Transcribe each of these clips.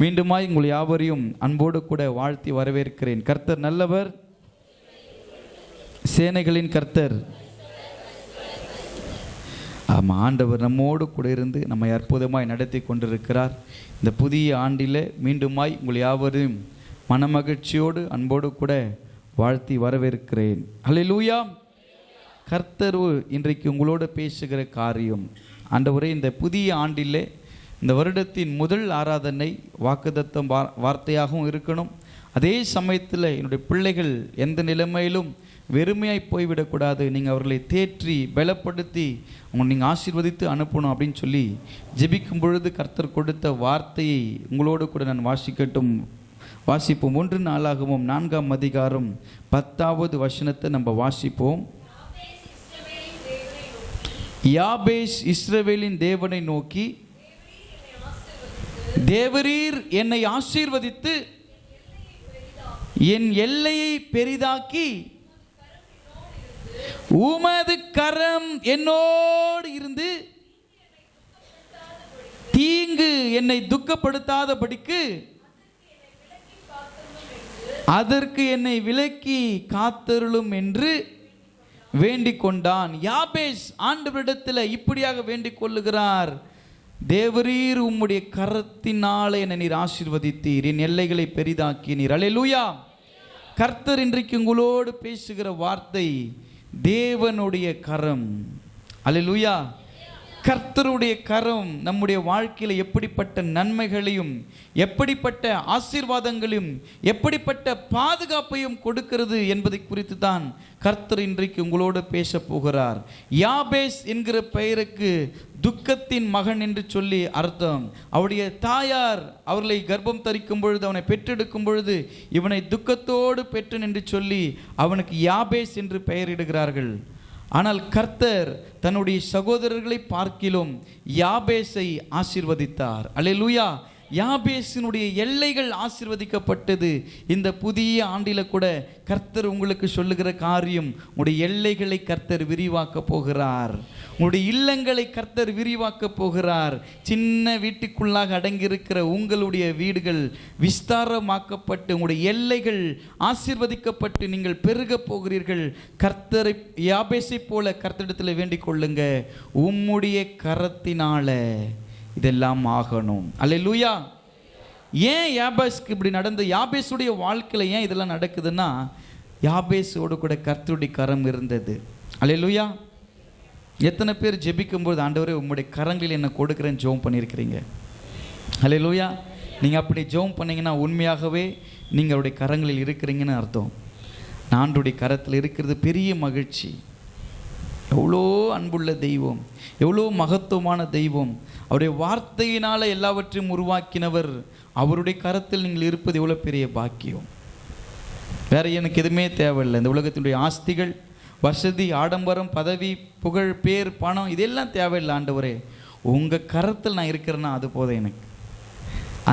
மீண்டுமாய் உங்கள் யாவரையும் அன்போடு கூட வாழ்த்தி வரவேற்கிறேன். கர்த்தர் நல்லவர், சேனைகளின் கர்த்தர். ஆமாம், ஆண்டவர் நம்மோடு கூட இருந்து நம்மை அற்புதமாய் நடத்தி கொண்டிருக்கிறார். இந்த புதிய ஆண்டில் மீண்டுமாய் உங்கள் யாவரையும் மனமகிழ்ச்சியோடு அன்போடு கூட வாழ்த்தி வரவேற்கிறேன். அல்லேலூயா. கர்த்தர் இன்றைக்கு உங்களோடு பேசுகிற காரியம், ஆண்டவரே, இந்த புதிய ஆண்டிலே இந்த வருடத்தின் முதல் ஆராதனை வாக்குத்தத்தம் வார்த்தையாகவும் இருக்கணும். அதே சமயத்தில் என்னுடைய பிள்ளைகள் எந்த நிலைமையிலும் வெறுமையாய் போய்விடக்கூடாது, நீங்கள் அவர்களை தேற்றி பலப்படுத்தி நீங்கள் ஆசீர்வதித்து அனுப்பணும் அப்படின்னு சொல்லி ஜெபிக்கும் பொழுது கர்த்தர் கொடுத்த வார்த்தையை உங்களோடு கூட நான் வாசிப்போம். 1 நாளாகமம் 4ஆம் அதிகாரம் 10வது வசனத்தை நம்ம வாசிப்போம். யாபேஸ் இஸ்ரவேலின் தேவனை நோக்கி, தேவரீர் என்னை ஆசீர்வதித்து என் எல்லையை பெரிதாக்கி உமது கரம் என்னோடு இருந்து தீங்கு என்னை துக்கப்படுத்தாதபடிக்கு அதற்கு என்னை விலக்கி காத்தருளும் என்று வேண்டிக் கொண்டான். யாபேஸ் ஆண்டவரிடத்தில் இப்படியாக வேண்டிக் கொள்ளுகிறார், தேவரீர் உம்முடைய கரத்தினாலே என்னை நீர் ஆசீர்வதித்தீர், என் எல்லைகளை பெரிதாக்கினீர். அல்லேலூயா. கர்த்தர் இன்றைக்கு உங்களோடு பேசுகிற வார்த்தை தேவனுடைய கரம். அல்லேலூயா. கர்த்தருடைய கரம் நம்முடைய வாழ்க்கையில் எப்படிப்பட்ட நன்மைகளையும் எப்படிப்பட்ட ஆசீர்வாதங்களையும் எப்படிப்பட்ட பாதுகாப்பையும் கொடுக்கிறது என்பதை குறித்து தான் கர்த்தர் இன்றைக்கு உங்களோடு பேச போகிறார். யாபேஸ் என்கிற பெயருக்கு துக்கத்தின் மகன் என்று சொல்லி அர்த்தம். அவருடைய தாயார் அவர்களை கர்ப்பம் தரிக்கும் பொழுது, அவனை பெற்றெடுக்கும் பொழுது, இவனை துக்கத்தோடு பெற்றன் என்று சொல்லி அவனுக்கு யாபேஸ் என்று பெயரிடுகிறார்கள். ஆனால் கர்த்தர் தன்னுடைய சகோதரர்களை பார்க்கிலும் யாபேஸை ஆசீர்வதித்தார். அல்லேலூயா. யாபேசினுடைய எல்லைகள் ஆசீர்வதிக்கப்பட்டது. இந்த புதிய ஆண்டில் கூட கர்த்தர் உங்களுக்கு சொல்லுகிற காரியம், உங்களுடைய எல்லைகளை கர்த்தர் விரிவாக்க போகிறார், உங்களுடைய இல்லங்களை கர்த்தர் விரிவாக்க போகிறார். சின்ன வீட்டுக்குள்ளாக அடங்கியிருக்கிற உங்களுடைய வீடுகள் விஸ்தாரமாக்கப்பட்டு உங்களுடைய எல்லைகள் ஆசீர்வதிக்கப்பட்டு நீங்கள் பெருக போகிறீர்கள். கர்த்தரை யாபேசை போல கர்த்தரிடத்தில் வேண்டிக் கொள்ளுங்க, உம்முடைய கரத்தினால இதெல்லாம் ஆகணும். அல்லேலூயா. ஏன் யாபேஸ்க்கு இப்படி நடந்து, யாபேஸுடைய வாழ்க்கையில் ஏன் இதெல்லாம் நடக்குதுன்னா, யாபேஸோடு கூட கர்த்தருடைய கரம் இருந்தது. அல்லேலூயா. எத்தனை பேர் ஜெபிக்கும்போது, ஆண்டவரே உம்முடைய கரங்களில் என்ன கொடுக்குறேன்னு ஜெபம் பண்ணியிருக்கிறீங்க? அல்லேலூயா. நீங்கள் அப்படி ஜெபம் பண்ணிங்கன்னா உண்மையாகவே நீங்கள் அவருடைய கரங்களில் இருக்கிறீங்கன்னு அர்த்தம். ஆண்டவருடைய கரத்தில் இருக்கிறது பெரிய மகிழ்ச்சி. எவ்வளோ அன்புள்ள தெய்வம், எவ்வளோ மகத்துவமான தெய்வம். அவருடைய வார்த்தையினால் எல்லாவற்றையும் உருவாக்கினவர். அவருடைய கரத்தில் நீங்கள் இருப்பது எவ்வளோ பெரிய பாக்கியம். வேற எனக்கு எதுவுமே தேவையில்லை. இந்த உலகத்தினுடைய ஆஸ்திகள், வசதி, ஆடம்பரம், பதவி, புகழ், பேர், பணம் இதெல்லாம் தேவையில்லை. ஆண்டவரே உங்கள் கரத்தில் நான் இருக்கிறேன்னா அது போதும் எனக்கு.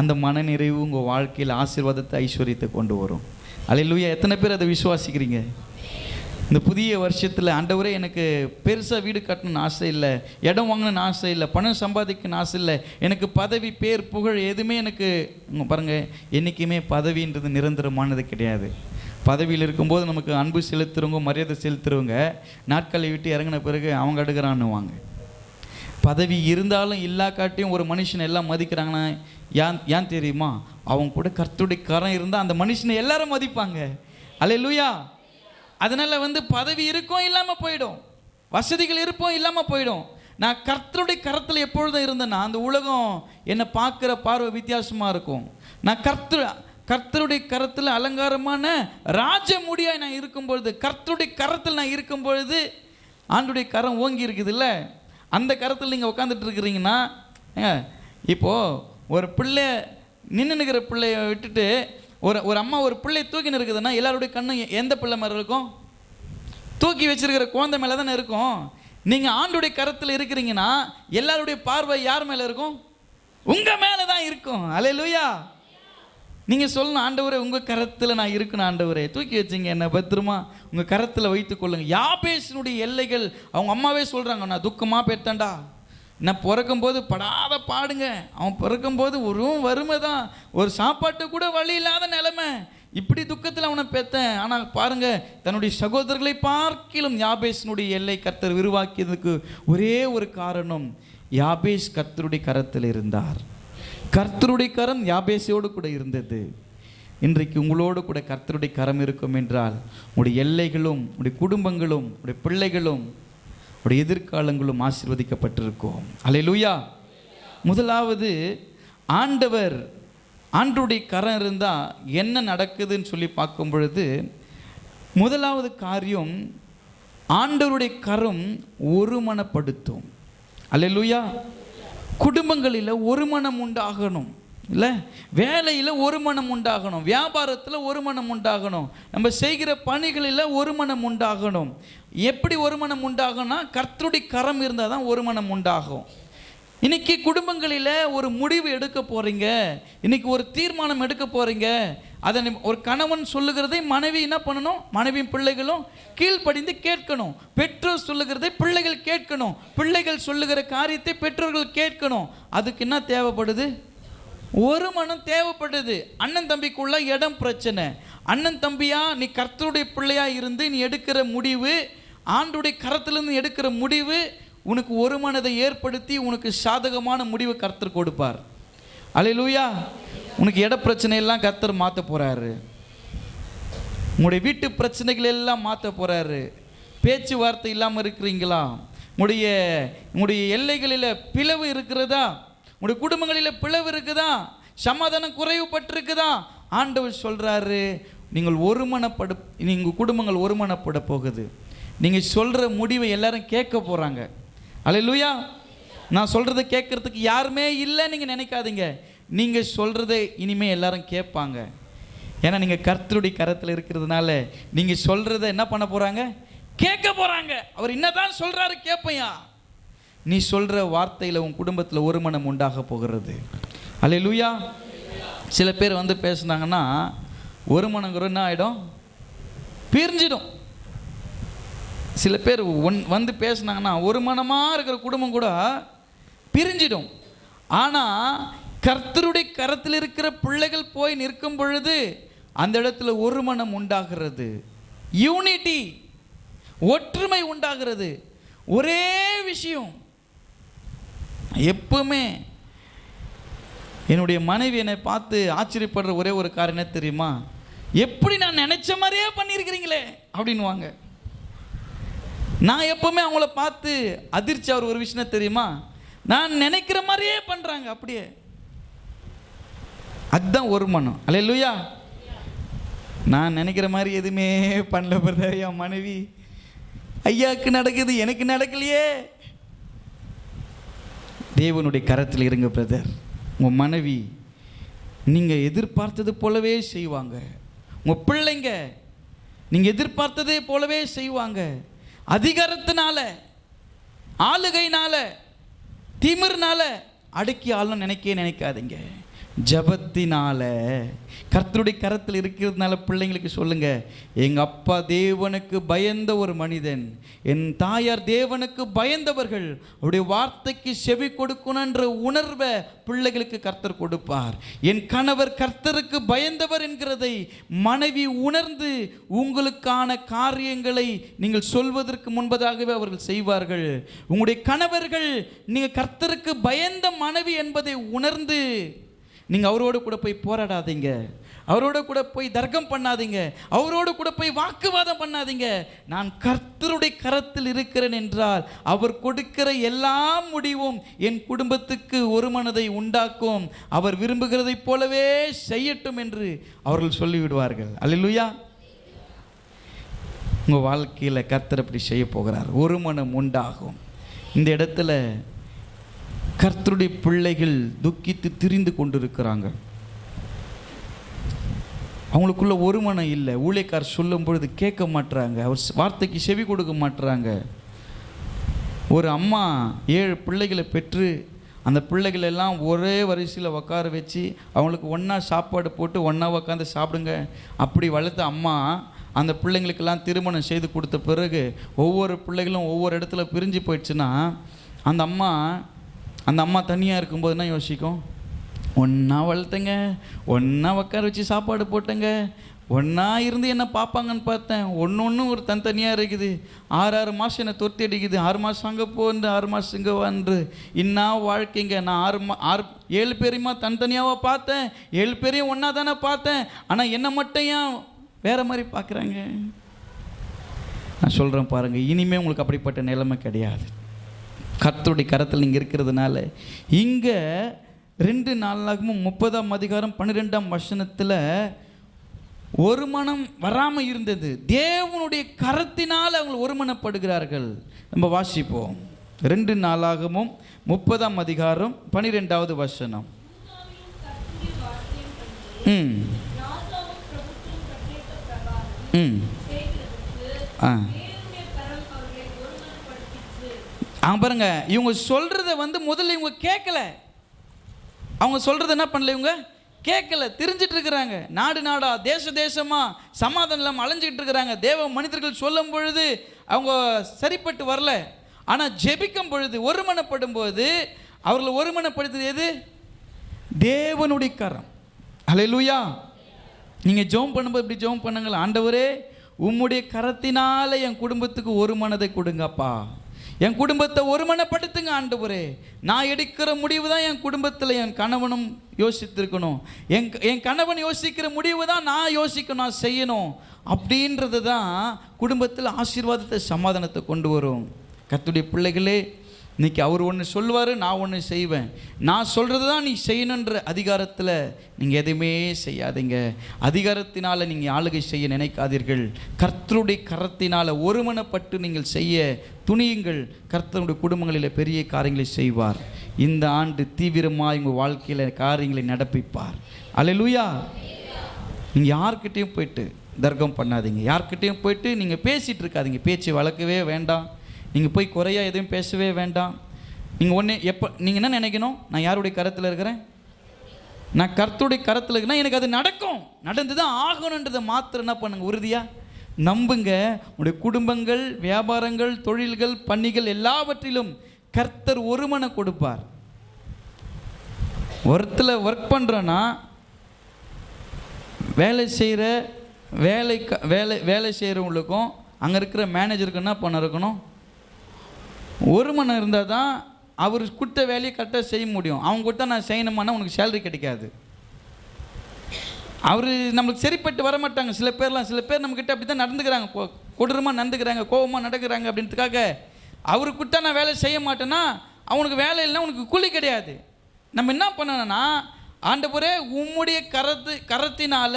அந்த மனநிறைவு உங்கள் வாழ்க்கையில் ஆசீர்வாதத்தை, ஐஸ்வர்யத்தை கொண்டு வரும். அல்லேலூயா. எத்தனை பேர் அதை விசுவாசிக்கிறீங்க? இந்த புதிய வருஷத்தில், ஆண்டவரே எனக்கு பெருசாக வீடு கட்டணும்னு ஆசை இல்லை, இடம் வாங்கணும்னு ஆசை இல்லை, பணம் சம்பாதிக்கணும்னு ஆசை இல்லை, எனக்கு பதவி, பேர், புகழ் எதுவுமே எனக்கு பாருங்கள், என்றைக்குமே பதவின்றது நிரந்தரமானது கிடையாது. பதவியில் இருக்கும்போது நமக்கு அன்பு செலுத்துறவங்க, மரியாதை செலுத்துறவங்க நாட்களை விட்டு இறங்கின பிறகு அவங்க அடுக்கிறான்னுவாங்க. பதவி இருந்தாலும் இல்லாக்காட்டியும் ஒரு மனுஷனை எல்லாம் மதிக்கிறாங்கன்னா ஏன் தெரியுமா? அவங்க கூட கர்த்தருடைய கரம் இருந்தால் அந்த மனுஷனை எல்லாரும் மதிப்பாங்க. அல்லேலூயா. அதனால் பதவி இருக்கும் இல்லாமல் போயிடும், வசதிகள் இருப்போம் இல்லாமல் போயிடும். நான் கர்த்தருடைய கரத்தில் எப்பொழுதும் இருந்தேன்னா அந்த உலகம் என்னை பார்க்குற பார்வை வித்தியாசமாக இருக்கும். நான் கர்த்தருடைய கரத்தில் அலங்காரமான ராஜ முடியாய் நான் இருக்கும் பொழுது, கர்த்தருடைய கரத்தில் நான் இருக்கும் பொழுது, ஆண்டுடைய கரம் ஓங்கி இருக்குதுல்ல, அந்த கரத்தில் நீங்கள் உட்காந்துட்டு இருக்கிறீங்கன்னா, இப்போது ஒரு பிள்ளை நின்றுக்கிற பிள்ளைய விட்டுட்டு ஒரு அம்மா ஒரு பிள்ளை தூக்கின்னு இருக்குதுன்னா எல்லாருடைய கண்ணு எந்த பிள்ளை மேலே இருக்கும்? தூக்கி வச்சிருக்கிற குழந்தை மேலே தானே இருக்கும். நீங்கள் ஆண்டுடைய கரத்தில் இருக்கிறீங்கன்னா எல்லாருடைய பார்வை யார் மேலே இருக்கும்? உங்கள் மேலே தான் இருக்கும். அல்லேலூயா. நீங்கள் சொல்லணும், ஆண்டவரே உங்கள் கரத்தில் நான் இருக்கணும், ஆண்டவரே தூக்கி வச்சிங்க என்னை பத்திரமா உங்கள் கரத்தில் வைத்து கொள்ளுங்க. யாபேசினுடைய எல்லைகள் அவங்க அம்மாவே சொல்கிறாங்க, நான் துக்கமாக போயிட்டேன்டா, நான் பிறக்கும்போது படாத பாடுங்க. அவன் பிறக்கும்போது ஒரு வறுமை தான், ஒரு சாப்பாட்டு கூட வழி இல்லாத நிலைமை. இப்படி துக்கத்தில் அவனை பெற்றேன். ஆனால் பாருங்க, தன்னுடைய சகோதரர்களை பார்க்கிலும் யாபேசினுடைய எல்லை கர்த்தர் விரிவாக்கியதுக்கு ஒரே ஒரு காரணம், யாபேஸ் கர்த்தருடைய கரத்தில் இருந்தார். கர்த்தருடைய கரம் யாபேசோடு கூட இருந்தது. இன்றைக்கு உங்களோடு கூட கர்த்தருடைய கரம் இருக்கும் என்றால் உங்களுடைய எல்லைகளும், உங்களுடைய குடும்பங்களும், உங்களுடைய பிள்ளைகளும், உடைய எதிர்காலங்களும் ஆசீர்வதிக்கப்பட்டிருக்கும். அல்லேலூயா. முதலாவது, ஆண்டவருடைய கரம் இருந்தால் என்ன நடக்குதுன்னு சொல்லி பார்க்கும் பொழுது, முதலாவது காரியம், ஆண்டவருடைய கரம் ஒருமனப்படுத்தும். அல்லேலூயா. குடும்பங்களில் ஒரு மனம் உண்டாகணும், இல்லை? வேலையில் ஒரு மனம் உண்டாகணும், வியாபாரத்தில் ஒரு மனம் உண்டாகணும், நம்ம செய்கிற பணிகளில் ஒரு மனம் உண்டாகணும். எப்படி ஒரு மனம் உண்டாகும்னா, கர்த்தருடைய கரம் இருந்தால் தான் ஒரு மனம் உண்டாகும். இன்னைக்கு குடும்பங்களில் ஒரு முடிவு எடுக்க போகிறீங்க, இன்னைக்கு ஒரு தீர்மானம் எடுக்க போகிறீங்க. அதை ஒரு கணவன் சொல்லுகிறதை மனைவி என்ன பண்ணணும்? மனைவியும் பிள்ளைகளும் கீழ்ப்படிந்து கேட்கணும். பெற்றோர் சொல்லுகிறதை பிள்ளைகள் கேட்கணும். பிள்ளைகள் சொல்லுகிற காரியத்தை பெற்றோர்கள் கேட்கணும். அதுக்கு என்ன தேவைப்படுது? ஒரு மனம் தேவைப்படுது. அண்ணன் தம்பிக்குள்ள இடம் பிரச்சனை. அண்ணன் தம்பியா நீ கர்த்தருடைய பிள்ளையா இருந்து நீ எடுக்கிற முடிவு, ஆண்டுடைய கரத்திலிருந்து எடுக்கிற முடிவு உனக்கு ஒரு மனதை ஏற்படுத்தி உனக்கு சாதகமான முடிவு கர்த்தர் கொடுப்பார். அல்லேலூயா. உனக்கு இட பிரச்சனை எல்லாம் கர்த்தர் மாற்ற போறாரு. உங்களுடைய வீட்டு பிரச்சனைகள் எல்லாம் மாற்ற போறாரு. பேச்சுவார்த்தை இல்லாமல் இருக்கிறீங்களா? உங்களுடைய எல்லைகளில் பிளவு இருக்கிறதா? உங்களுடைய குடும்பங்களில் பிளவு இருக்குதா? சமாதானம் குறைவுபட்டிருக்குதா? ஆண்டவர் சொல்றாரு, நீங்கள் குடும்பங்கள் ஒருமனப்பட போகுது. நீங்கள் சொல்கிற முடிவை எல்லாரும் கேட்க போகிறாங்க. அல்லேலூயா. நான் சொல்கிறத கேட்கறதுக்கு யாருமே இல்லை நீங்கள் நினைக்காதீங்க. நீங்கள் சொல்கிறத இனிமேல் எல்லாரும் கேட்பாங்க. ஏன்னா நீங்கள் கர்த்தருடைய கரத்தில் இருக்கிறதுனால நீங்கள் சொல்கிறத என்ன பண்ண போகிறாங்க? கேட்க போகிறாங்க. அவர் என்னதான் சொல்கிறாரு கேட்பையா. நீ சொல்கிற வார்த்தையில் உன் குடும்பத்தில் ஒரு மனம் உண்டாக போகிறது. அல்லேலூயா. சில பேர் வந்து பேசுனாங்கன்னா ஒரு மனங்கிற என்ன ஆகிடும்? பிரிஞ்சிடும். சில பேர் வந்து பேசுனாங்கன்னா ஒரு மனமாக இருக்கிற குடும்பம் கூட பிரிஞ்சிடும். ஆனால் கர்த்தருடைய கரத்தில் இருக்கிற பிள்ளைகள் போய் நிற்கும் பொழுது அந்த இடத்துல ஒரு மனம் உண்டாகிறது. யூனிட்டி, ஒற்றுமை உண்டாகிறது. ஒரே விஷயம். எப்பவுமே என்னுடைய மனைவி என்னை பார்த்து ஆச்சரியப்படுற ஒரே ஒரு காரணம் என்ன தெரியுமா? எப்படி நான் நினைச்ச மாதிரியே பண்ணியிருக்கிறீங்களே அப்படின்வாங்க. நான் எப்பவுமே அவங்கள பார்த்து அதிர்ச்சி அவர் ஒரு விஷயம் தெரியுமா? நான் நினைக்கிற மாதிரியே பண்றாங்க அப்படியே. அதுதான் ஒரு மனம். அல்லேலூயா. நான் நினைக்கிற மாதிரி எதுவுமே பண்ணல பிரதர். என் மனைவி ஐயாவுக்கு நடக்குது, எனக்கு நடக்கலையே. தேவனுடைய கரத்தில் இருங்க பிரதர். உங்கள் மனைவி நீங்கள் எதிர்பார்த்தது போலவே செய்வாங்க. உங்கள் பிள்ளைங்க நீங்கள் எதிர்பார்த்ததே போலவே செய்வாங்க. அதிகாரத்தினால, ஆளுகையினால, திமிர்னால அடக்கி ஆளும் நினைக்காதீங்க. ஜபத்தினால, கர்த்தருடைய கரத்தில் இருக்கிறதுனால பிள்ளைங்களுக்கு சொல்லுங்க, எங்கள் அப்பா தேவனுக்கு பயந்த ஒரு மனிதன், என் தாயார் தேவனுக்கு பயந்தவர்கள், அவருடைய வார்த்தைக்கு செவி கொடுக்கணுன்ற உணர்வை பிள்ளைகளுக்கு கர்த்தர் கொடுப்பார். என் கணவர் கர்த்தருக்கு பயந்தவர் என்கிறதை மனைவி உணர்ந்து உங்களுக்கான காரியங்களை நீங்கள் சொல்வதற்கு முன்பதாகவே அவர்கள் செய்வார்கள். உங்களுடைய கணவர்கள் நீங்கள் கர்த்தருக்கு பயந்த மனைவி என்பதை உணர்ந்து நீங்கள் அவரோடு கூட போய் போராடாதீங்க, அவரோட கூட போய் தர்க்கம் பண்ணாதீங்க, அவரோடு கூட போய் வாக்குவாதம் பண்ணாதீங்க. நான் கர்த்தருடைய கரத்தில் இருக்கிறேன் என்றால் அவர் கொடுக்கிற எல்லா முடிவும் என் குடும்பத்துக்கு ஒரு மனதை உண்டாக்கும், அவர் விரும்புகிறதை போலவே செய்யட்டும் என்று அவர்கள் சொல்லிவிடுவார்கள். அல்லேலூயா. உங்கள் வாழ்க்கையில் கர்த்தர் அப்படி செய்ய போகிறார். ஒரு மனம் உண்டாகும். இந்த இடத்துல கர்த்தருடைய பிள்ளைகள் துக்கித்து திரிந்து கொண்டிருக்கிறாங்க. அவங்களுக்குள்ள ஒரு மனம் இல்லை. ஊழியக்காரர் சொல்லும் பொழுது கேட்க மாட்டுறாங்க, அவர் வார்த்தைக்கு செவி கொடுக்க மாட்டுறாங்க. ஒரு அம்மா 7 பிள்ளைகளை பெற்று அந்த பிள்ளைகள் எல்லாம் ஒரே வரிசையில் உட்கார வச்சு அவங்களுக்கு ஒன்றா சாப்பாடு போட்டு ஒன்றா உட்காந்து சாப்பிடுங்க அப்படி வளர்த்த அம்மா அந்த பிள்ளைங்களுக்கெல்லாம் திருமணம் செய்து கொடுத்த பிறகு ஒவ்வொரு பிள்ளைகளும் ஒவ்வொரு இடத்துல பிரிஞ்சு போயிடுச்சுன்னா அந்த அம்மா அந்த அம்மா தனியாக இருக்கும்போது என்ன யோசிக்கும்? ஒன்றா வளர்த்தங்க, ஒன்றா உட்கார வச்சு சாப்பாடு போட்டேங்க, ஒன்றா இருந்து என்ன பார்ப்பாங்கன்னு பார்த்தேன். ஒன்று ஒரு தனித்தனியாக இருக்குது. 6 மாதம் என்னை தொத்தி அடிக்குது. 6 மாதம் அங்கே போன்று 6 மாதம் இங்கே வந்து இன்னா வாழ்க்கைங்க. நான் 7 பேரையுமா தனித்தனியாவா பார்த்தேன்? 7 பேரையும் ஒன்றா தானே பார்த்தேன். ஆனால் என்னை மட்டும் ஏன் வேறு மாதிரி பார்க்குறாங்க? நான் சொல்கிறேன் பாருங்கள், இனிமேல் உங்களுக்கு அப்படிப்பட்ட நிலைமை கிடையாது. கர்த்தருடைய கரத்தில் நீங்கள் இருக்கிறதுனால. இங்கே 2 நாளாகவும் 30ஆம் அதிகாரம் 12ஆம் வசனத்தில் ஒரு மனம் வராமல் இருந்தது. தேவனுடைய கரத்தினால் அவங்க ஒருமனப்படுகிறார்கள். நம்ம வாசிப்போம். 2 நாளாகவும் 30ஆம் அதிகாரம் 12வது வசனம். பாருங்க, இவங்க சொல்றத முதல்ல இவங்க கேட்கல. அவங்க சொல்றது என்ன பண்ணல, இவங்க கேட்கல, தெரிஞ்சிட்டு இருக்கிறாங்க. நாடு நாடா தேச தேசமா சமாதானம் இல்லாமல் அலைஞ்சிக்கிட்டு இருக்கிறாங்க. தேவ மனிதர்கள் சொல்லும் பொழுது அவங்க சரிப்பட்டு வரல. ஆனால் ஜெபிக்கும் பொழுது ஒருமனப்படும் போது அவர்களை ஒருமனப்படுத்துறது எது? தேவனுடைய கரம். அல்லேலூயா. நீங்கள் ஜெபம் பண்ணும்போது இப்படி ஜெபம் பண்ணுங்களா, ஆண்டவரே உம்முடைய கரத்தினால என் குடும்பத்துக்கு ஒரு மனதை கொடுங்கப்பா, என் குடும்பத்தை ஒருமனப்படுத்துங்க ஆண்டவரே. நான் எடுக்கிற முடிவு தான் என் குடும்பத்தில் என் கணவனும் யோசித்திருக்கணும். என் கணவன் யோசிக்கிற முடிவு தான் நான் யோசிக்கணும், நான் செய்யணும். அப்படின்றது தான் குடும்பத்தில் ஆசீர்வாதத்தை சமாதானத்தை கொண்டு வரும். கர்த்தருடைய பிள்ளைகளே, இன்றைக்கி அவர் ஒன்று சொல்வார், நான் ஒன்று செய்வேன். நான் சொல்கிறது தான் நீ செய்யணுன்ற அதிகாரத்தில் நீங்கள் எதுவுமே செய்யாதீங்க. அதிகாரத்தினால் நீங்கள் ஆளுகை செய்ய நினைக்காதீர்கள். கர்த்தருடைய கரத்தினால் ஒருமனப்பட்டு நீங்கள் செய்ய துணியுங்கள். கர்த்தருடைய குடும்பங்களில் பெரிய காரியங்களை செய்வார். இந்த ஆண்டு தீவிரமாக உங்கள் வாழ்க்கையில் காரியங்களை நடப்பிப்பார். அல்லேலூயா. நீங்கள் யார்கிட்டையும் போயிட்டு தர்க்கம் பண்ணாதீங்க. யார்கிட்டையும் போயிட்டு நீங்கள் பேசிகிட்டு இருக்காதீங்க. பேச்சு வளர்க்கவே வேண்டாம். நீங்கள் போய் குறையாக எதுவும் பேசவே வேண்டாம். நீங்கள் என்ன நினைக்கணும்? நான் யாருடைய கரத்தில் இருக்கிறேன்? நான் கர்த்தருடைய கரத்தில் இருக்கிறேன். எனக்கு அது நடக்கும், நடந்து தான் ஆகணுன்றதை மாத்திரம் என்ன பண்ணுங்க, உறுதியாக நம்புங்க. உங்களுடைய குடும்பங்கள், வியாபாரங்கள், தொழில்கள், பணிகள் எல்லாவற்றிலும் கர்த்தர் ஒருமனை கொடுப்பார். ஒர்க் பண்ணுறோன்னா வேலை செய்கிறவங்களுக்கும் அங்கே இருக்கிற மேனேஜருக்கு என்ன பண்ண இருக்கணும்? ஒரு மனம் இருந்தால் தான் அவர் கொடுத்த வேலையை கரெக்டாக செய்ய முடியும். அவங்க கொடுத்தா நான் செய்யணுமானா உனக்கு சேலரி கிடைக்காது. அவர் நம்மளுக்கு சரிப்பட்டு வர மாட்டாங்க. சில பேர் நம்மக்கிட்ட அப்படி தான் நடந்துக்கிறாங்க, கொடூரமாக நடந்துக்கிறாங்க, கோபமாக நடக்கிறாங்க. அப்படின்றதுக்காக அவருக்கு கொடுத்தா நான் வேலை செய்ய மாட்டேன்னா அவனுக்கு வேலை இல்லைன்னா உனக்கு கூலி கிடையாது. நம்ம என்ன பண்ணணும்னா, ஆண்டவரே உம்முடைய கரத்தினால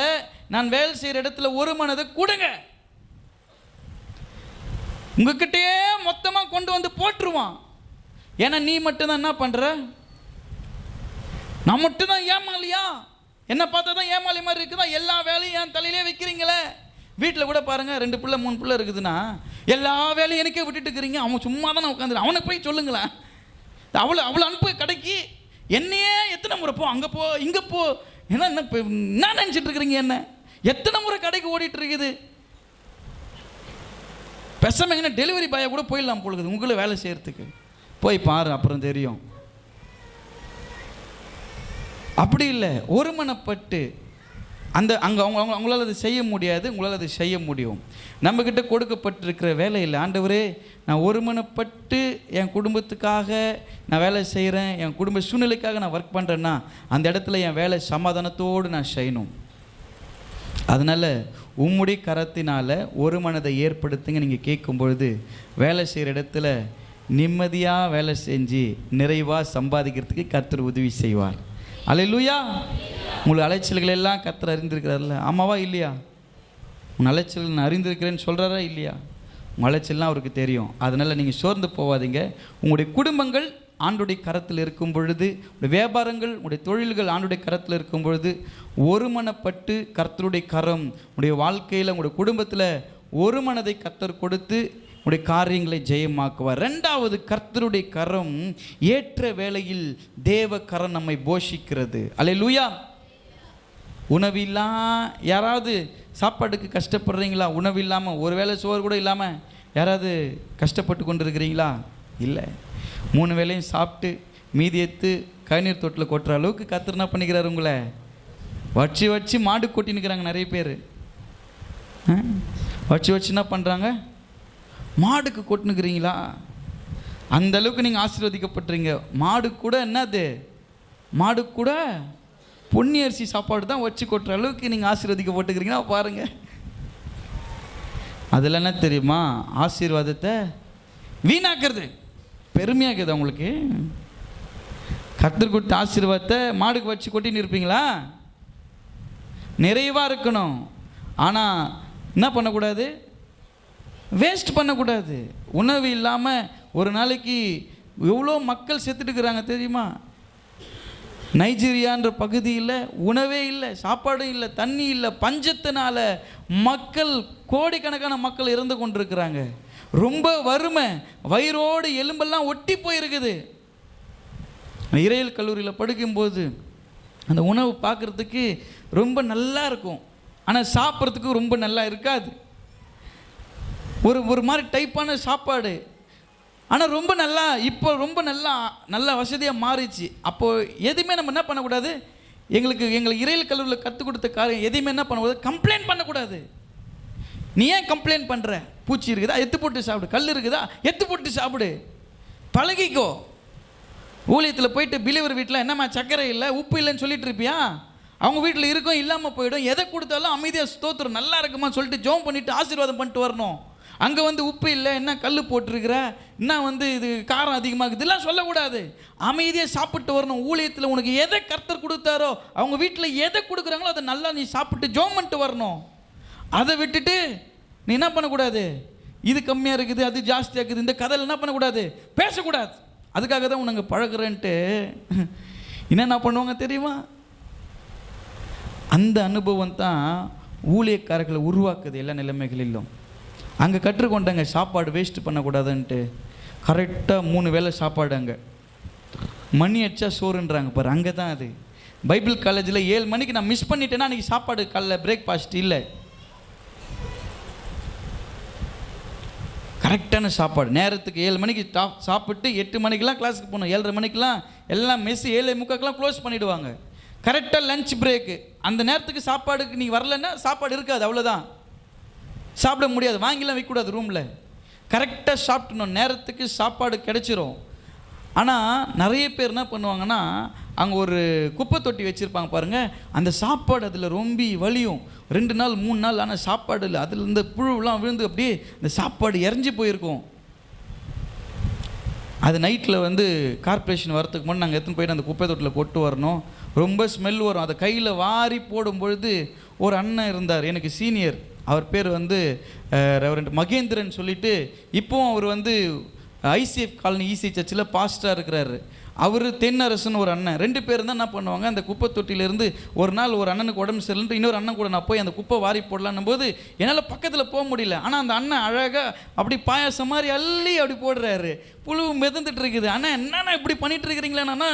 நான் வேலை செய்கிற இடத்துல ஒரு மனதை கொடுங்க. உங்ககிட்டயே மொத்தமாக கொண்டு வந்து போட்டுருவான். ஏன்னா நீ மட்டும்தான் என்ன பண்ணுற? நான் மட்டும்தான் ஏமாலியா? என்ன பார்த்தா தான் ஏமாலி மாதிரி இருக்குதா? எல்லா வேலையும் என் தலையிலே வைக்கிறீங்களே. வீட்டில் கூட பாருங்கள், 2 பிள்ளை 3 பிள்ளை இருக்குதுன்னா எல்லா வேலையும் எனக்கே விட்டுட்டு இருக்கிறீங்க. அவன் சும்மா தானே உட்காந்துரு, அவனை போய் சொல்லுங்களேன். அவ்வளோ அனுப்பு கடைக்கு. என்னையே எத்தனை முறை போ, அங்கே போ, இங்கே போ, என்ன நினச்சிட்டு இருக்கிறீங்க? என்ன எத்தனை முறை கடைக்கு ஓடிட்டு இருக்குது? பெசாம எங்கன்னா டெலிவரி பாயை கூட போயிடலாம் பொழுது உங்களை வேலை செய்கிறதுக்கு. போய் பாரு, அப்புறம் தெரியும். அப்படி இல்லை, ஒருமனப்பட்டு அவங்களால் அதை செய்ய முடியாது, உங்களால் அதை செய்ய முடியும். நம்மக்கிட்ட கொடுக்கப்பட்டிருக்கிற வேலையில், ஆண்டவரே நான் ஒருமனப்பட்டு என் குடும்பத்துக்காக நான் வேலை செய்கிறேன், என் குடும்ப சூழ்நிலைக்காக நான் ஒர்க் பண்ணுறேன்னா அந்த இடத்துல என் வேலை சமாதானத்தோடு நான் செய்யணும். அதனால் உம்முடைய கரத்தினால் ஒரு மனதை ஏற்படுத்துங்க. நீங்கள் கேட்கும்பொழுது வேலை செய்கிற இடத்துல நிம்மதியாக வேலை செஞ்சு நிறைவாக சம்பாதிக்கிறதுக்கு கர்த்தர் உதவி செய்வார். அல்லேலூயா. உங்களுக்கு அலைச்சல்கள் எல்லாம் கர்த்தர் அறிந்திருக்கிறார்ல, ஆமாவா இல்லையா? உங்கள் அலைச்சல் நான் அறிந்திருக்கிறேன்னு சொல்கிறாரா இல்லையா? உங்கள் அலைச்சல்லாம் அவருக்கு தெரியும். அதனால் நீங்கள் சோர்ந்து போகாதீங்க. உங்களுடைய குடும்பங்கள் ஆண்டுடைய கரத்தில் இருக்கும் பொழுது, உங்களுடைய வியாபாரங்கள், உங்களுடைய தொழில்கள் ஆண்டுடைய கரத்தில் இருக்கும் பொழுது ஒருமனப்பட்டு கர்த்தருடைய கரம் உங்களுடைய வாழ்க்கையில், உங்களுடைய குடும்பத்தில் ஒரு மனதை கர்த்தர் கொடுத்து உங்களுடைய காரியங்களை ஜெயமாக்குவார். 2வது, கர்த்தருடைய கரம் ஏற்ற வேளையில் தேவ கரம் நம்மை போஷிக்கிறது. அல்லேலூயா. உணவில்லா யாராவது சாப்பாட்டுக்கு கஷ்டப்படுறீங்களா? உணவு இல்லாமல், ஒரு வேளை சோறு கூட இல்லாமல் யாராவது கஷ்டப்பட்டு கொண்டு இருக்கிறீங்களா? இல்லை. 3 வேளையும் சாப்பிட்டு மீதி எடுத்து கண்ணீர் தொட்டில் கொட்டுற அளவுக்கு கர்த்தர் என்ன பண்ணிக்கிறாரு? உங்களை வச்சு வச்சு மாடு கொட்டினுக்கிறாங்க நிறைய பேர். வச்சு என்ன பண்ணுறாங்க? மாடுக்கு கொட்டுனுக்கிறீங்களா? அந்த அளவுக்கு நீங்கள் ஆசீர்வதிக்கப்பட்டுறீங்க. மாடு கூட என்னது? மாடு கூட பொன்னி அரிசி சாப்பாடு தான் வச்சு கொட்டுற அளவுக்கு நீங்கள் ஆசீர்வதிக்கப்பட்டுக்கிறீங்கன்னா பாருங்கள். அதில் என்ன தெரியுமா? ஆசீர்வாதத்தை வீணாக்குறது. பெருமையாக்குது உங்களுக்கு. கர்த்தர் கொடுத்த ஆசீர்வாதத்தை மாடுக்கு வச்சு கொட்டின்னு இருப்பீங்களா? நிறைவாக இருக்கணும். ஆனால் என்ன பண்ணக்கூடாது? வேஸ்ட் பண்ணக்கூடாது. உணவு இல்லாமல் ஒரு நாளைக்கு எவ்வளோ மக்கள் செத்துட்டு இருக்கிறாங்க தெரியுமா? நைஜீரியான்ற பகுதியில் உணவே இல்லை, சாப்பாடும் இல்லை, தண்ணி இல்லை. பஞ்சத்தினால மக்கள், கோடிக்கணக்கான மக்கள் இறந்து கொண்டிருக்கிறாங்க. ரொம்ப வறுமை, வயிறோடு எலும்பெல்லாம் ஒட்டி போயிருக்குது. இறையியல் கல்லூரியில் படிக்கும்போது அந்த உணவு பார்க்குறதுக்கு ரொம்ப நல்லா இருக்கும், ஆனால் சாப்பிட்றதுக்கு ரொம்ப நல்லா இருக்காது. ஒரு மாதிரி டைப்பான சாப்பாடு, ஆனால் ரொம்ப நல்லா, இப்போ ரொம்ப நல்லா வசதியாக மாறிச்சு. அப்போது எதுவுமே நம்ம என்ன பண்ணக்கூடாது? எங்களுக்கு இறையியல் கல்லூரியில் கற்றுக் கொடுத்த காரியம் எதையுமே என்ன பண்ணக்கூடாது? கம்ப்ளைண்ட் பண்ணக்கூடாது. நீ ஏன் கம்ப்ளைண்ட் பண்ணுற? பூச்சி இருக்குதா, எத்து போட்டு சாப்பிடு. கல் இருக்குதா, எத்து போட்டு சாப்பிடு. பழகிக்கோ. ஊழியத்தில் போயிட்டு பிலிவர் வீட்டில் என்னம்மா சக்கரை இல்லை, உப்பு இல்லைன்னு சொல்லிட்டு இருப்பியா? அவங்க வீட்டில் இருக்கும், இல்லாமல் போயிடும். எதை கொடுத்தாலும் அமைதியாக ஸ்தோத்திரம் நல்லா இருக்குமா சொல்லிட்டு ஜோம் பண்ணிவிட்டு ஆசீர்வாதம் பண்ணிட்டு வரணும். அங்கே வந்து உப்பு இல்லை, என்ன கல் போட்டிருக்கிற, என்ன வந்து இது காரம் அதிகமாகுது, இதெல்லாம் சொல்லக்கூடாது. அமைதியாக சாப்பிட்டு வரணும். ஊழியத்தில் உனக்கு எதை கர்த்தர் கொடுத்தாரோ, அவங்க வீட்டில் எதை கொடுக்குறாங்களோ அதை நல்லா நீ சாப்பிட்டு ஜோம் பண்ணிட்டு வரணும். அதை விட்டுட்டு நீ என்ன பண்ணக்கூடாது? இது கம்மியாக இருக்குது, அது ஜாஸ்தியாக இருக்குது, இந்த கதையில் என்ன பண்ணக்கூடாது? பேசக்கூடாது. அதுக்காக தான் உனக்கு பழகுறேன்ட்டு என்ன பண்ணுவாங்க தெரியுமா? அந்த அனுபவம் தான் ஊழியக்காரர்களை உருவாக்குது எல்லா நிலைமைகளிலும். அங்கே கற்றுக்கொண்டாங்க சாப்பாடு வேஸ்ட் பண்ணக்கூடாதுன்ட்டு. கரெக்டாக 3 வேளை சாப்பாடு. அங்கே மணி அடிச்சா சோறுன்றாங்க பாரு, அங்கே தான் அது. பைபிள் காலேஜில் 7 மணிக்கு நான் மிஸ் பண்ணிட்டேன்னா அன்றைக்கி சாப்பாடு காலைல பிரேக்ஃபாஸ்ட் இல்லை. கரெக்டான சாப்பாடு நேரத்துக்கு 7 மணிக்கு சாப்பிட்டு 8 மணிக்கெலாம் கிளாஸுக்கு போகணும். 7:30 மணிக்கெலாம் எல்லாம் மெஸ்ஸு 7:45 க்ளோஸ் பண்ணிவிடுவாங்க. கரெக்டாக லஞ்ச் பிரேக்கு. அந்த நேரத்துக்கு சாப்பாடுக்கு நீ வரலன்னா சாப்பாடு இருக்காது, அவ்வளோதான். சாப்பிட முடியாது, வாங்கிலாம் வைக்கக்கூடாது ரூமில். கரெக்டாக சாப்பிட்டணும், நேரத்துக்கு சாப்பாடு கிடைச்சிரும். ஆனால் நிறைய பேர் என்ன பண்ணுவாங்கன்னா, அங்கே ஒரு குப்பை தொட்டி வச்சுருப்பாங்க பாருங்கள், அந்த சாப்பாடு அதில் ரொம்ப வலியும். 2 நாள் 3 நாள் ஆனால் சாப்பாடு இல்லை. அதில் இந்த புழுவெலாம் விழுந்து அப்படியே இந்த சாப்பாடு இறஞ்சி போயிருக்கும். அது நைட்டில் வந்து கார்ப்பரேஷன் வரத்துக்கு முன்னாடி நாங்கள் எடுத்துன்னு போயிட்டு அந்த குப்பை தொட்டியில் கொட்டு வரணும். ரொம்ப ஸ்மெல் வரும். அதை கையில் வாரி போடும்பொழுது ஒரு அண்ணன் இருந்தார், எனக்கு சீனியர். அவர் பேர் வந்து ரெவரண்ட் மகேந்திரன் சொல்லிட்டு, இப்போவும் அவர் வந்து ஐசிஎஃப் காலனி இசி சர்ச்சில் பாஸ்டராக இருக்கிறாரு. அவர் தென்னரசுன்னு ஒரு அண்ணன். 2 பேர் தான் என்ன பண்ணுவாங்க, அந்த குப்பை தொட்டியிலேருந்து ஒரு நாள் ஒரு அண்ணனுக்கு உடம்பு சரியில்லைன்ட்டு இன்னொரு அண்ணன் கூட நான் போய் அந்த குப்பை வாரி போடலான்னும் போது என்னால் பக்கத்தில் போக முடியல. ஆனால் அந்த அண்ணன் அழகாக அப்படி பாயாசம் மாதிரி அள்ளி அப்படி போடுறாரு. புழு மிதந்துட்டு இருக்குது. அண்ணா என்னண்ணா இப்படி பண்ணிகிட்டு இருக்கிறீங்களேண்ணா?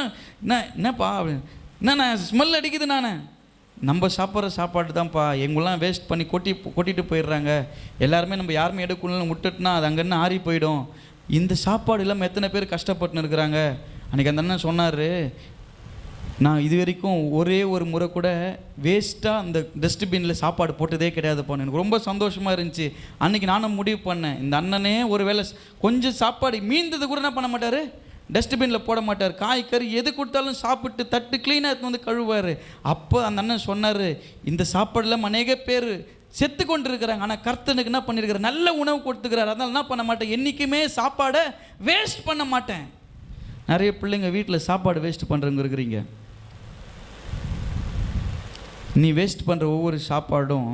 என்னப்பா என்னண்ணா ஸ்மெல் அடிக்குது? நம்ம சாப்பிட்ற சாப்பாடு தான்ப்பா, எங்கெல்லாம் வேஸ்ட் பண்ணி கொட்டிட்டு போயிடுறாங்க. எல்லாருமே நம்ம யாருமே எடுக்கணும்னு விட்டுட்டுனா அது அங்கேருந்து ஆறி போயிடும். இந்த சாப்பாடு இல்லாமல் எத்தனை பேர் கஷ்டப்பட்டுன்னு இருக்கிறாங்க. அன்றைக்கி அந்த அண்ணன் சொன்னார், நான் இது வரைக்கும் ஒரே ஒரு முறை கூட வேஸ்ட்டாக அந்த டஸ்ட்பினில் சாப்பாடு போட்டதே கிடையாதுப்பா. எனக்கு ரொம்ப சந்தோஷமாக இருந்துச்சு. அன்றைக்கி நானும் முடிவு பண்ணேன், இந்த அண்ணனே ஒரு வேளை கொஞ்சம் சாப்பாடு மீந்தது கூட என்ன பண்ண மாட்டார், டஸ்ட்பினில் போட மாட்டார். காய் கறி எது கொடுத்தாலும் சாப்பிட்டு தட்டு க்ளீனாக எடுத்து வந்து கழுவார். அப்போ அந்த அண்ணன் சொன்னார், இந்த சாப்பாடுலாம் அநேக பேர் செத்து கொண்டு இருக்கிறாங்க, ஆனால் கர்த்தனுக்கு என்ன பண்ணியிருக்கிறார், நல்ல உணவு கொடுத்துக்கிறார். அதனால் என்ன பண்ண மாட்டேன், என்றைக்குமே சாப்பாடை வேஸ்ட் பண்ண மாட்டேன். நிறைய பிள்ளைங்க வீட்டில் சாப்பாடு வேஸ்ட் பண்ணுறவங்க இருக்கிறீங்க. நீ வேஸ்ட் பண்ணுற ஒவ்வொரு சாப்பாடும்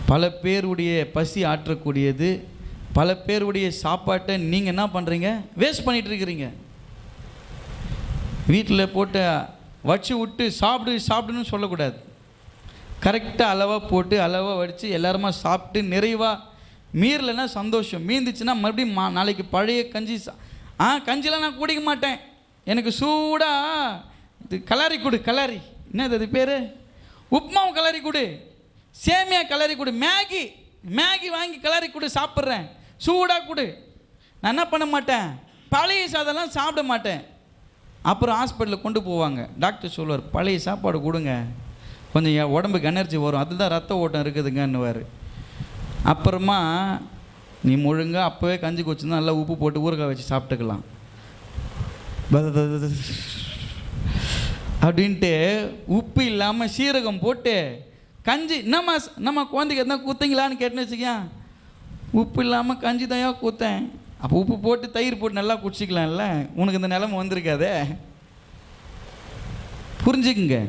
பல பேருடைய பசி ஆற்றக்கூடியது. பல பேருடைய சாப்பாட்டை நீங்கள் என்ன பண்ணுறீங்க, வேஸ்ட் பண்ணிகிட்டு இருக்கிறீங்க. வீட்டில் போட்டு வச்சு விட்டு சாப்பிடுன்னு சொல்லக்கூடாது. கரெக்டாக அளவாக போட்டு அளவாக வடித்து எல்லாருமா சாப்பிட்டு நிறைவாக, மீறலைன்னா சந்தோஷம், மீந்துச்சுன்னா மறுபடியும் நாளைக்கு பழைய கஞ்சி. கஞ்சிலாம் நான் குடிக்க மாட்டேன், எனக்கு சூடாக இது கலாரி கொடு. கலாரி என்னது அது பேர், உப்மாவை கலாரி கொடு, சேமியா கலாரி கொடு, மேகி வாங்கி கலாரி கொடு, சாப்பிட்றேன், சூடாக கொடு. நான் என்ன பண்ண மாட்டேன், பழைய சாதம்லாம் சாப்பிட மாட்டேன். அப்புறம் ஹாஸ்பிட்டலில் கொண்டு போவாங்க. டாக்டர் சொல்லுவார், பழைய சாப்பாடு கொடுங்க, கொஞ்சம் உடம்புக்கு எனர்ஜி வரும், அதுதான் ரத்த ஓட்டம் இருக்குதுங்கன்னுவார். அப்புறமா நீ ஒழுங்காக அப்போவே கஞ்சி குடிச்சுன்னா நல்லா உப்பு போட்டு ஊறுகாய் வச்சு சாப்பிட்டுக்கலாம் அப்படின்ட்டு உப்பு இல்லாமல் சீரகம் போட்டு கஞ்சி. நம்ம குழந்தைக்கு எதனா கூத்தங்களான்னு கேட்டுன்னு வச்சுக்கேன், உப்பு இல்லாமல் கஞ்சி தான் கூத்தேன். அப்போ உப்பு போட்டு தயிர் போட்டு நல்லா குடிச்சிக்கலாம்ல, உனக்கு இந்த நிலைமை வந்திருக்காதே. புரிஞ்சுக்குங்க,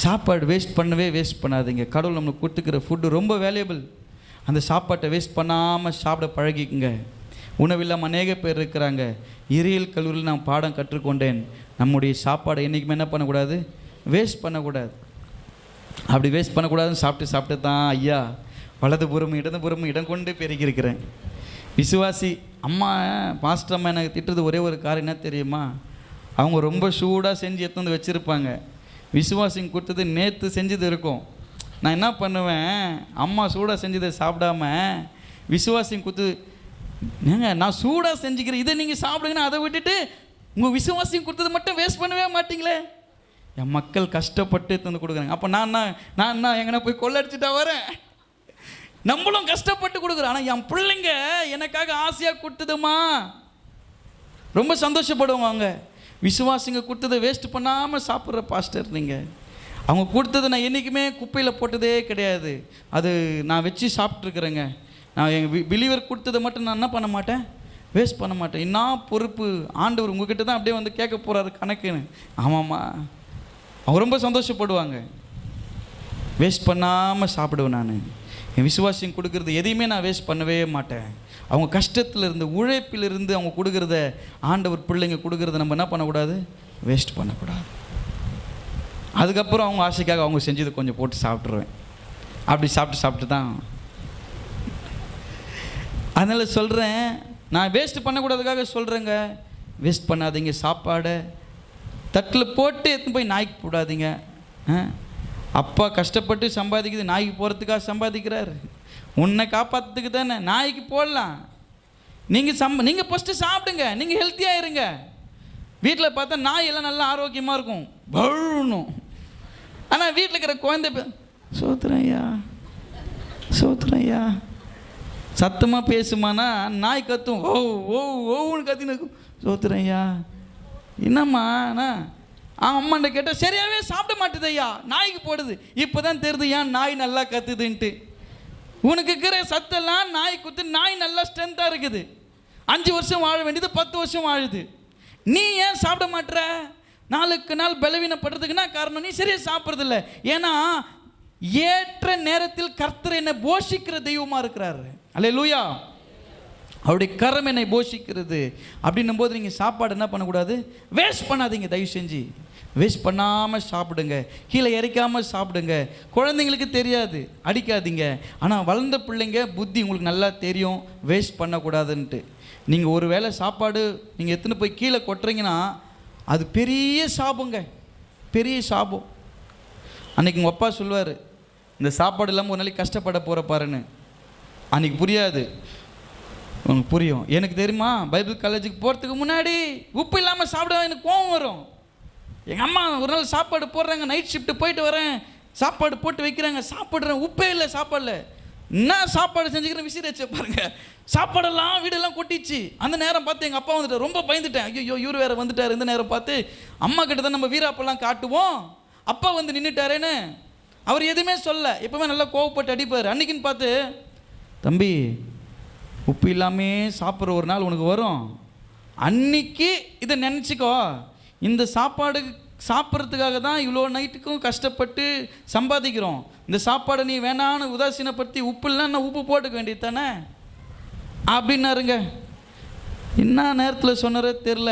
சாப்பாடு வேஸ்ட் வேஸ்ட் பண்ணாதீங்க. கடவுள் நம்மளுக்கு கொடுத்துக்கிற ஃபுட்டு ரொம்ப வேல்யூபிள். அந்த சாப்பாட்டை வேஸ்ட் பண்ணாமல் சாப்பிட பழகிக்குங்க. உணவில்லாமல் அநேக பேர் இருக்கிறாங்க. இறையியல் கல்லூரியில் நான் பாடம் கற்றுக்கொண்டேன், நம்முடைய சாப்பாடை என்றைக்குமே என்ன பண்ணக்கூடாது, வேஸ்ட் பண்ணக்கூடாது. அப்படி வேஸ்ட் பண்ணக்கூடாதுன்னு சாப்பிட்டு தான் ஐயா வலதுபுறம் இடதுபுறம் இடம் கொண்டு பெருகியிருக்கிறேன். விசுவாசி அம்மா பாஸ்டர் அம்மா எனக்கு திட்டுறது ஒரே ஒரு காரணம் என்ன தெரியுமா, அவங்க ரொம்ப சூடாக செஞ்சு எடுத்து வந்து வச்சுருப்பாங்க. விசுவாசிங்க கொடுத்தது நேற்று செஞ்சது இருக்கும். நான் என்ன பண்ணுவேன், அம்மா சூடாக செஞ்சதை சாப்பிடாம விசுவாசிங்க கொடுத்து, ஏங்க நான் சூடாக செஞ்சுக்கிறேன், இதை நீங்கள் சாப்பிடுங்கன்னு அதை விட்டுட்டு உங்கள் விசுவாசிங்க கொடுத்தது மட்டும் வேஸ்ட் பண்ணவே மாட்டிங்களே. என் மக்கள் கஷ்டப்பட்டு தந்து கொடுக்குறாங்க. அப்போ நான் எங்கன்னா போய் கொள்ளடிச்சுட்டா வரேன். நம்மளும் கஷ்டப்பட்டு கொடுக்குறோம், ஆனால் என் பிள்ளைங்க எனக்காக ஆசையாக கொடுத்ததுமா ரொம்ப சந்தோஷப்படுவாங்க. விசுவாசிங்க கொடுத்ததை வேஸ்ட் பண்ணாமல் சாப்பிட்ற பாஸ்டர் நீங்கள். அவங்க கொடுத்தது நான் என்றைக்குமே குப்பையில் போட்டதே கிடையாது. அது நான் வச்சு சாப்பிட்ருக்குறேங்க. நான் எங்கள் பிலீவர் கொடுத்ததை மட்டும் நான் என்ன பண்ண மாட்டேன், வேஸ்ட் பண்ண மாட்டேன். என்ன பொறுப்பு ஆண்டவர் உங்ககிட்ட தான் அப்படியே வந்து கேட்க போகிறாரு கணக்குன்னு. ஆமாம்மா, அவங்க ரொம்ப சந்தோஷப்படுவாங்க. வேஸ்ட் பண்ணாமல் சாப்பிடுவேன். நான் என் விசுவாசியம் கொடுக்குறது எதையுமே நான் வேஸ்ட் பண்ணவே மாட்டேன். அவங்க கஷ்டத்தில் இருந்து உழைப்பிலிருந்து அவங்க கொடுக்குறத, ஆண்டவர் பிள்ளைங்க கொடுக்குறத நம்ம என்ன பண்ணக்கூடாது, வேஸ்ட் பண்ணக்கூடாது. அதுக்கப்புறம் அவங்க ஆசைக்காக அவங்க செஞ்சதை கொஞ்சம் போட்டு சாப்பிட்ருவேன். அப்படி சாப்பிட்டு தான். அதனால் சொல்கிறேன், நான் வேஸ்ட் பண்ணக்கூடாதுக்காக சொல்கிறேங்க, வேஸ்ட் பண்ணாதீங்க. சாப்பாடை தட்டில் போட்டு எடுத்துன்னு போய் நாய்க்கு போடாதீங்க. அப்பா கஷ்டப்பட்டு சம்பாதிக்குது, நாய்க்கு போகிறதுக்காக சம்பாதிக்கிறாரு. உன்னை காப்பாற்றுறதுக்கு தானே. நாய்க்கு போடலாம், நீங்கள் ஃபஸ்ட்டு சாப்பிடுங்க, நீங்கள் ஹெல்த்தியாக இருங்க. வீட்டில் பார்த்தா நாய் எல்லாம் நல்லா ஆரோக்கியமாக இருக்கும், பழுணும். ஆனால் வீட்டில் இருக்கிற குழந்தை சோத்துறையா சத்தமாக பேசுமானா நாய் கத்தும், ஓ ஓ ஓன்னு கத்தின்னு இருக்கும். சோத்துறையா என்னம்மாண்ணா அம்மாண்ட கேட்டால் சரியாகவே சாப்பிட மாட்டுது ஐயா, நாய்க்கு போடுது. இப்போ தான் தெரியுது ஏன் நாய் நல்லா கத்துதுன்ட்டு. உனக்கு இருக்கிற சத்தெல்லாம் நாய் குத்து, நாய் நல்லா ஸ்ட்ரென்த்தாக இருக்குது. 5 வருஷம் வாழ வேண்டியது 10 வருஷம் வாழுது. நீ ஏன் சாப்பிட மாட்டுற? நாளுக்கு நாள் பலவீனப்படுறதுக்குன்னா காரணம் நீ சரியாக சாப்பிட்றதில்ல. ஏன்னா ஏற்ற நேரத்தில் கர்த்தர் என்னை போஷிக்கிற தெய்வமாக இருக்கிறாரு. அல்லேலூயா. அவருடைய கரம் என்னை போஷிக்கிறது. அப்படின்னும் போது நீங்கள் சாப்பாடு என்ன பண்ணக்கூடாது, வேஸ்ட் பண்ணாதீங்க. தயவு செஞ்சு வேஸ்ட் பண்ணாமல் சாப்பிடுங்க, கீழே இறக்காமல் சாப்பிடுங்க. குழந்தைங்களுக்கு தெரியாது, அடிக்காதீங்க. ஆனால் வளர்ந்த பிள்ளைங்க புத்தி உங்களுக்கு நல்லா தெரியும், வேஸ்ட் பண்ணக்கூடாதுன்ட்டு. நீங்கள் ஒரு வேளை சாப்பாடு நீங்கள் எடுத்துன்னு போய் கீழே கொட்டுறீங்கன்னா அது பெரிய சாபங்க, பெரிய சாபம். அன்றைக்கி உங்கள் அப்பா சொல்லுவார், இந்த சாப்பாடு இல்லாமல் ஒரு நாளைக்கு கஷ்டப்பட போகிற பாருன்னு. அன்றைக்கி புரியாது, உனக்கு புரியும். எனக்கு தெரியுமா, பைபிள் காலேஜுக்கு போகிறதுக்கு முன்னாடி உப்பு இல்லாமல் சாப்பிட எனக்கு கோவம் வரும். எங்கள் அம்மா ஒரு நாள் சாப்பாடு போடுறாங்க, நைட் ஷிஃப்ட்டு போயிட்டு வரேன், சாப்பாடு போட்டு வைக்கிறாங்க, சாப்பிட்றேன், உப்பே இல்லை சாப்பாடில். என்ன சாப்பாடு செஞ்சுக்கிறேன் விசிறி வச்சு பாருங்க, சாப்பாடெல்லாம் வீடெல்லாம் கொட்டிச்சு. அந்த நேரம் பார்த்து எங்கள் அப்பா வந்துட்டு ரொம்ப பயந்துட்டேன். ஐயோ இவர் வேறு வந்துட்டார். இந்த நேரம் பார்த்து அம்மா கிட்ட தான் நம்ம வீராப்பெல்லாம் காட்டுவோம், அப்பா வந்து நின்றுட்டாரேன்னு. அவர் எதுவுமே சொல்ல, எப்பவுமே நல்லா கோவப்பட்டு அடிப்பார். அன்றைக்கின்னு பார்த்து, தம்பி உப்பு இல்லாமே சாப்பிட்ற ஒரு நாள் உனக்கு வரும், அன்னைக்கு இதை நினச்சிக்கோ. இந்த சாப்பாடு சாப்பிட்றதுக்காக தான் இவ்வளோ நைட்டுக்கும் கஷ்டப்பட்டு சம்பாதிக்கிறோம். இந்த சாப்பாடை நீ வேணான்னு உதாசீனப்படுத்தி உப்பு இல்லைன்னா உப்பு போட்டுக்க வேண்டியது தானே அப்படின்னாருங்க. என்ன நேரத்தில் சொன்னாரே தெரில.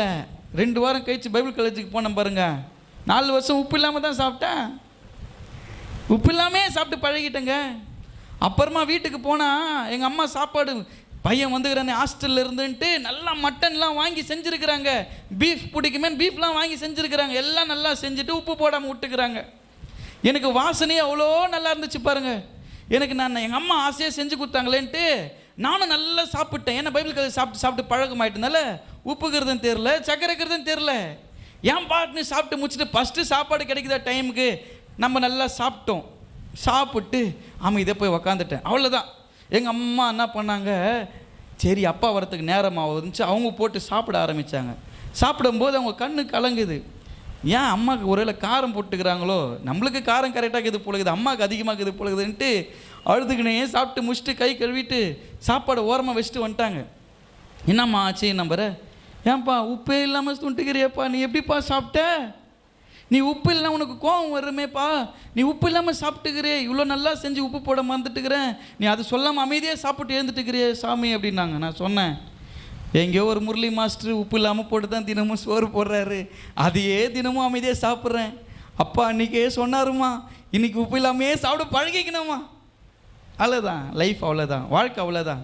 2 வாரம் கழிச்சு பைபிள் காலேஜுக்கு போனேன் பாருங்க, 4 வருஷம் உப்பு இல்லாமல் தான் சாப்பிட்டேன். உப்பு இல்லாமே சாப்பிட்டு பழகிட்டேங்க. அப்புறமா வீட்டுக்கு போனால் எங்கள் அம்மா சாப்பாடு, பையன் வந்துக்கிறானே ஹாஸ்டலில் இருந்துன்ட்டு நல்லா மட்டன்லாம் வாங்கி செஞ்சுருக்கிறாங்க, பீஃப் பிடிக்குமே பீஃப்லாம் வாங்கி செஞ்சுருக்கிறாங்க, எல்லாம் நல்லா செஞ்சுட்டு உப்பு போடாமல் விட்டுக்கிறாங்க. எனக்கு வாசனையே அவ்வளோ நல்லா இருந்துச்சு பாருங்கள். எனக்கு நான் எங்கள் அம்மா ஆசையாக செஞ்சு கொடுத்தாங்களேன்ட்டு நானும் நல்லா சாப்பிட்டேன். ஏன்னா பைபிள் கதை சாப்பிட்டு சாப்பிட்டு பழக்கமாயிட்டனால உப்புக்கிறதும் தெரில, சக்கரைக்கிறதும் தெரில. ஏன் பாட்டுன்னு சாப்பிட்டு முடிச்சுட்டு ஃபஸ்ட்டு சாப்பாடு கிடைக்குதா டைமுக்கு நம்ம நல்லா சாப்பிட்டோம். சாப்பிட்டு இதை போய் உக்காந்துட்டேன். அவ்வளோதான். எங்கள் அம்மா என்ன பண்ணாங்க, சரி அப்பா வரத்துக்கு நேரமாக வந்துச்சு, அவங்க போட்டு சாப்பிட ஆரம்பித்தாங்க. சாப்பிடும்போது அவங்க கண்ணு கலங்குது. ஏன் அம்மாவுக்கு ஒருவேளை காரம் போட்டுக்கிறாங்களோ, நம்மளுக்கு காரம் கரெக்டாக இருக்குது போலகுது, அம்மாவுக்கு அதிகமாக இருக்குது போலகுதுன்ட்டு அழுதுகினே சாப்பிட்டு முடிச்சுட்டு கை கழுவிட்டு சாப்பாடை ஓரமாக வச்சுட்டு வந்துட்டாங்க. என்னம்மா ஆச்சு நம்புற? ஏன்ப்பா உப்பே இல்லாமல் துண்டுக்கிறியப்பா, நீ எப்படிப்பா சாப்பிட்ட? நீ உப்பு இல்லைன்னா உனக்கு கோவம் வருமேப்பா, நீ உப்பு இல்லாமல் சாப்பிட்டுக்கிறே, இவ்வளோ நல்லா செஞ்சு உப்பு போட மறந்துட்டுக்கிறேன், நீ அது சொல்லாமல் அமைதியாக சாப்பிட்டு எழுந்துட்டுக்கிறியே சாமி அப்படின்னாங்க. நான் சொன்னேன், எங்கேயோ ஒரு முரளி மாஸ்டர் உப்பு இல்லாமல் போட்டு தான் தினமும் சோறு போடுறாரு, அதையே தினமும் அமைதியாக சாப்பிட்றேன். அப்பா அன்றைக்கே சொன்னாருமா, இன்றைக்கி உப்பு இல்லாமையே சாப்பிட பழகிக்கணுமா. அவ்வளோதான் லைஃப், அவ்வளோதான் வாழ்க்கை, அவ்வளோதான்.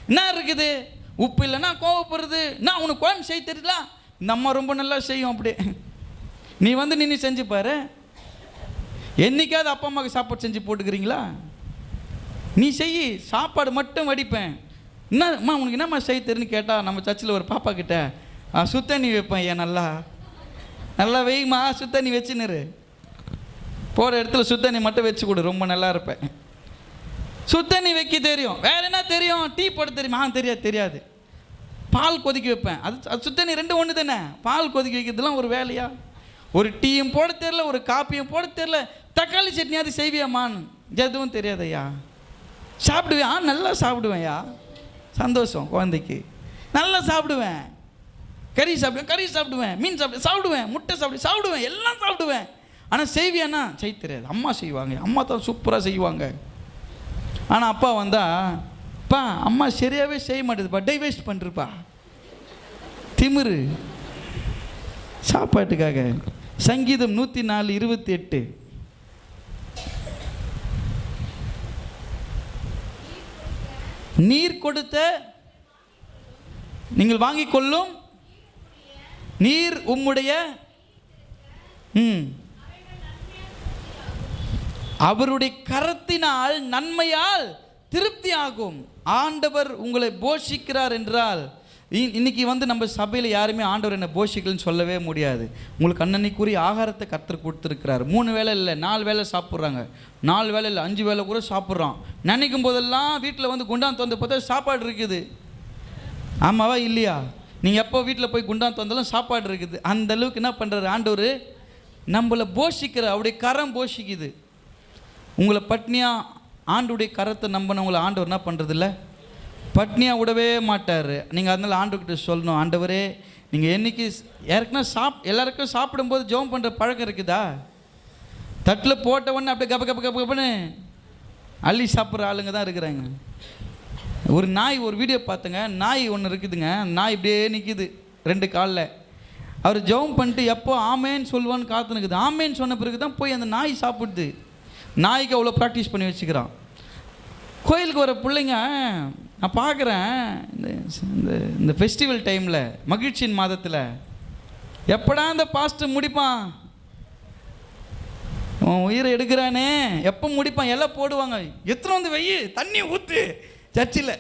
என்ன இருக்குது? உப்பு இல்லைன்னா கோவப்படுறது. நான் உனக்கு குழம்பு செய்ய தெரியல, இந்த அம்மா ரொம்ப நல்லா செய்யும், அப்படியே நீ நின்று செஞ்சு பாரு. என்னைக்காவது அப்பா அம்மாவுக்கு சாப்பாடு செஞ்சு போட்டுக்கிறீங்களா? நீ செய், சாப்பாடு மட்டும் வடிப்பேன். என்னம்மா உனக்கு என்னம்மா செய்ய தெரியுன்னு கேட்டால் நம்ம சர்ச்சில் ஒரு பாப்பா கிட்ட சுத்தண்ணி வைப்பேன், ஏன் நல்லா நல்லா வெய்மா சுத்தண்ணி வச்சுன்னு போகிற இடத்துல சுத்தண்ணி மட்டும் வச்சு கொடு, ரொம்ப நல்லா இருப்பேன். சுத்தண்ணி வைக்க தெரியும், வேற என்ன தெரியும்? டீ போட தெரியுமா? தெரியாது. பால் கொதிக்க வைப்பேன், அது சுத்தண்ணி ரெண்டு ஒன்று தானே. பால் கொதிக்க வைக்கிறதுலாம் ஒரு வேலையா? ஒரு டீயும் போட தெரியல, ஒரு காப்பியும் போட தெரியல, தக்காளி சட்னியாவது செய்வியாமான்னு எதுவும் தெரியாது ஐயா. சாப்பிடுவேன், நல்லா சாப்பிடுவேன்யா, சந்தோஷம் குழந்தைக்கு. நல்லா சாப்பிடுவேன், கறி சாப்பிடுவேன், மீன் சாப்பிடுவேன், முட்டை சாப்பிடுவேன், எல்லாம் சாப்பிடுவேன். ஆனால் செய்வியானா செய்ய தெரியாது. அம்மா செய்வாங்க, அம்மா தான் சூப்பராக செய்வாங்க. ஆனால் அப்பா வந்தாப்பா அம்மா சரியாகவே செய்ய மாட்டேதுப்பா, டைவர்ஸ்ட் பண்ணுறப்பா, திமிரு சாப்பாட்டுக்காக. சங்கீதம் 104:28, நீர் கொடுத்த நீங்கள் வாங்கிக் கொள்ளும் நீர் உம்முடைய அவருடைய கரத்தினால் நன்மையால் திருப்தி ஆகும். ஆண்டவர் உங்களை போஷிக்கிறார் என்றால், இன்னைக்கு நம்ம சபையில் யாருமே ஆண்டவர் என்ன போஷிக்கலன்னு சொல்லவே முடியாது. உங்களுக்கு அன்னன்னைக்குரிய ஆகாரத்தை கர்த்தர் கொடுத்துருக்கிறார். 3 வேளை இல்லை 4 வேளை சாப்பிட்றாங்க, 4 வேளை இல்லை 5 வேளை கூட சாப்பிட்றோம். நினைக்கும் போதெல்லாம் வீட்டில் குண்டான் தந்து பார்த்தா சாப்பாடு இருக்குது. ஆமாவா இல்லையா? நீங்கள் எப்போ வீட்டில் போய் குண்டான் தந்தாலும் சாப்பாடு இருக்குது. அந்த அளவுக்கு என்ன பண்ணுறாரு ஆண்டவர், நம்மளை போஷிக்கிறார். அவருடைய கரம் போஷிக்குது. உங்களை பட்னியாக ஆண்டுடைய கரத்தை நம்பினவங்களை ஆண்டவர் என்ன பண்ணுறதில்ல, பட்னியாக விடவே மாட்டார். நீங்கள் அதனால் ஆண்டவர்கிட்ட சொல்லணும், ஆண்டவரே நீங்கள் என்றைக்கு யாருக்குன்னா எல்லாருக்கும் சாப்பிடும்போது ஜெபம் பண்ணுற பழக்கம் இருக்குதா? தட்டில் போட்ட உடனே அப்படியே கப்பன்னு அள்ளி சாப்பிட்ற ஆளுங்க தான் இருக்கிறாங்க. ஒரு நாய், ஒரு வீடியோ பார்த்தங்க, நாய் ஒன்று இருக்குதுங்க, நாய் இப்படியே நிற்கிது 2 காலில். அவர் ஜெபம் பண்ணிட்டு எப்போ ஆமேன்னு சொல்லுவான்னு காத்துனுக்குது. ஆமேன்னு சொன்ன பிறகு தான் போய் அந்த நாய் சாப்பிடுது. நாய்க்கு அவ்வளோ ப்ராக்டிஸ் பண்ணி வச்சுக்கிறான். கோயிலுக்கு வர பிள்ளைங்க நான் பார்க்குறேன், இந்த ஃபெஸ்டிவல் டைமில், மகிழ்ச்சியின் மாதத்தில் எப்படா இந்த பாஸ்டர் முடிப்பான், உயிரை எடுக்கிறானே எப்போ முடிப்பான், எல்லாம் போடுவாங்க. எத்தனை வெய்யு தண்ணி ஊற்று சர்ச்சில்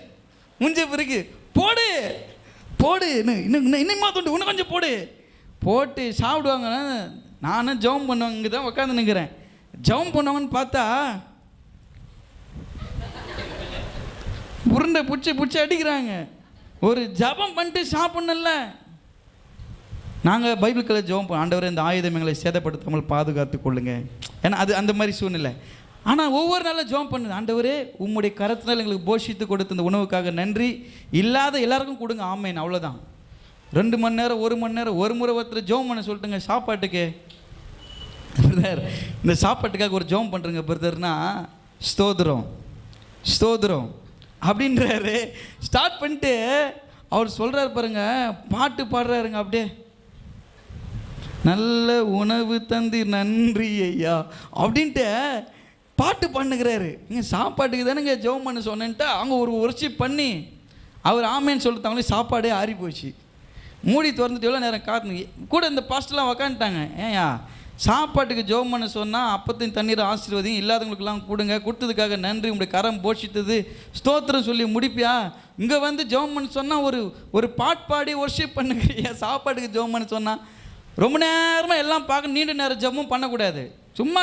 முடிஞ்ச பிறகு போடு இன்னும் துண்டு இன்னும் கொஞ்சம் போட்டு சாப்பிடுவாங்க. நானும் ஜெபம் பண்ணுவாங்க, இங்கே தான் உட்காந்து நிற்கிறேன். ஜெபம் பண்ணுவாங்கன்னு பார்த்தா உருண்டை பிடிச்சி அடிக்கிறாங்க. ஒரு ஜெபம் பண்ணிட்டு சாப்பிடணும்ல. நாங்கள் பைபிளுக்குள்ள ஜெபம் பண்ணோம், ஆண்டவரே இந்த ஆயுதம் எங்களை சேதப்படுத்தாமல் பாதுகாத்து கொள்ளுங்க. ஏன்னா அது அந்த மாதிரி சூழ்நிலை. ஆனால் ஒவ்வொரு நாளும் ஜெபம் பண்ணுது, ஆண்டவரே உம்முடைய கரத்தினால் எங்களுக்கு போஷித்து கொடுத்த இந்த உணவுக்காக நன்றி, இல்லாத எல்லாருக்கும் கொடுங்க ஆமேன். அவ்வளோதான். 2 மணி நேரம் 1 மணி நேரம் ஒரு முறை ஒருத்தர் ஜெபம் பண்ண சொல்லிட்டுங்க சாப்பாட்டுக்கு. பிரதர் இந்த சாப்பாட்டுக்காக ஒரு ஜெபம் பண்ணுறங்க பிரதர்னா, ஸ்தோத்திரம் அப்படின்றாரு. ஸ்டார்ட் பண்ணிட்டு அவர் சொல்கிறார் பாருங்க, பாட்டு பாடுறாருங்க, அப்படியே நல்ல உணவு தந்து நன்றி ஐயா அப்படின்ட்டு பாட்டு பண்ணுகிறாரு. நீங்கள் சாப்பாட்டுக்கு தானேங்க ஜெபம் பண்ண சொன்னேன்ட்டு அவங்க ஒரு ஒர்ஷிப் பண்ணி அவர் ஆமேன்னு சொல்லிட்டாங்களே, சாப்பாடே ஆறி போச்சு. மூடி திறந்துட்டு எவ்வளோ நேரம் காத்துங்க கூட இந்த பாஸ்டெலாம் உக்காந்துட்டாங்க. ஏன்யா சாப்பாட்டுக்கு ஜெபம் பண்ண சொன்னால் அப்பத்தையும் தண்ணீர் ஆசீர்வதியும், இல்லாதவங்களுக்கெல்லாம் கொடுங்க, கொடுத்ததுக்காக நன்றி, உங்களுடைய கரம் போஷித்தது, ஸ்தோத்திரம் சொல்லி முடிப்பியா? இங்கே வந்து ஜெபம் பண்ண சொன்னால் ஒரு பாடி ஒர்ஷிப் பண்ணுங்கிறியா? சாப்பாட்டுக்கு ஜெபம் பண்ண சொன்னால் ரொம்ப நேரமாக எல்லாம் பார்க்க, நீண்ட நேரம் ஜெபமும் பண்ணக்கூடாது, சும்மா